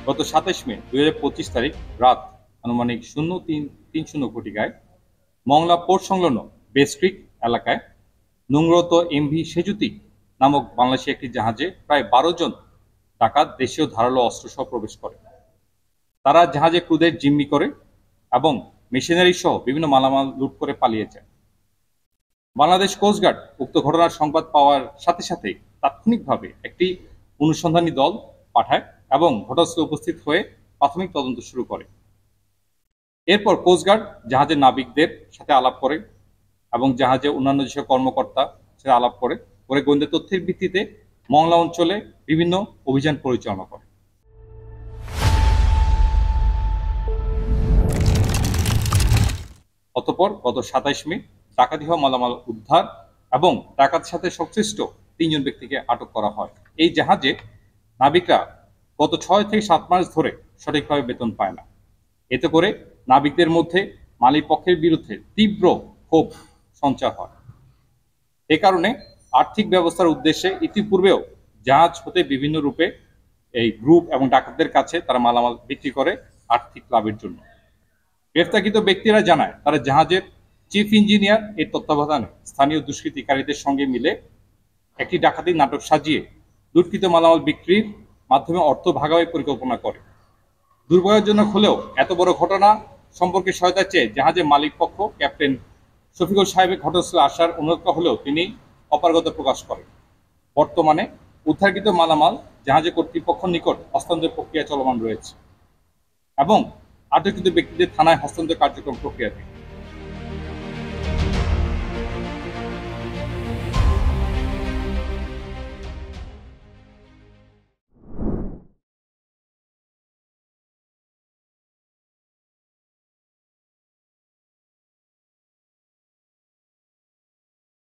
গত 27 মে 2025 তারিখ রাত আনুমানিক 03:30 ঘটিকায় মংলা পোর্ট সংলগ্ন বেস ক্রিক এলাকায় নোংরত এমভি সেজুতি নামক বাংলাদেশি একটি জাহাজে প্রায় 12 জন ডাকাত দেশীয় ধারালো অস্ত্রসহ প্রবেশ করে। তারা জাহাজে ক্রুদের জিম্মি করে এবং মেশিনারি সহ বিভিন্ন মালামাল লুট করে পালিয়ে যায়। বাংলাদেশ কোস্টগার্ড উক্ত ঘটনার সংবাদ পাওয়ার সাথে সাথে তাৎক্ষণিকভাবে একটি অনুসন্ধানী দল পাঠায় এবং ঘটনাস্থলে উপস্থিত হয়ে প্রাথমিক তদন্ত শুরু করে। এরপর কোস্টগার্ড জাহাজের নাবিকদের সাথে আলাপ করে এবং জাহাজে অন্যান্য যেসব কর্মকর্তা সাথে আলাপ করে গোয়েন্দা তথ্যের ভিত্তিতে মংলা অঞ্চলে বিভিন্ন অভিযান পরিচালনা করে। অতঃপর গত 27 মে ডাকাতি হওয়া মালামাল উদ্ধার এবং ডাকাতির সাথে সংশ্লিষ্ট 3 জন ব্যক্তিকে আটক করা হয়। এই জাহাজে নাবিকরা গত 6 থেকে 7 মাস ধরে সঠিকভাবে বেতন পায় না। এতে করে নাবিকদের মধ্যে মালিক পক্ষের বিরুদ্ধে তীব্র ক্ষোভ সঞ্চার হয়। এ কারণে আর্থিক ব্যবস্থার উদ্দেশ্যে ইতিপূর্বেও জাহাজ হতে বিভিন্ন রূপে এই গ্রুপ এবং ডাকাতদের কাছে তারা মালামাল বিক্রি করে আর্থিক লাভের জন্য। গ্রেফতারকৃত ব্যক্তিরা জানায় তারা জাহাজের চিফ ইঞ্জিনিয়ার এর তত্ত্বাবধানে স্থানীয় দুষ্কৃতিকারীদের সঙ্গে মিলে একটি ডাকাতি নাটক সাজিয়ে লুটকৃত মালামাল বিক্রির মাধ্যমে অর্থ ভাগাভাগি পরিকল্পনা করে। দুর্ভাগ্যজনক হলেও এত বড় ঘটনা সম্পর্কে সহায়তা চেয়ে জাহাজের মালিক পক্ষ ক্যাপ্টেন শফিকুল সাহেবের ঘটনাস্থলে আসার অনুরোধ হলেও তিনি অপারগতা প্রকাশ করেন। বর্তমানে উদ্ধারকৃত মালামাল জাহাজের কর্তৃপক্ষের নিকট হস্তান্তর প্রক্রিয়া চলমান রয়েছে এবং আটককৃত ব্যক্তিদের থানায় হস্তান্তর কার্যক্রম প্রক্রিয়াতে।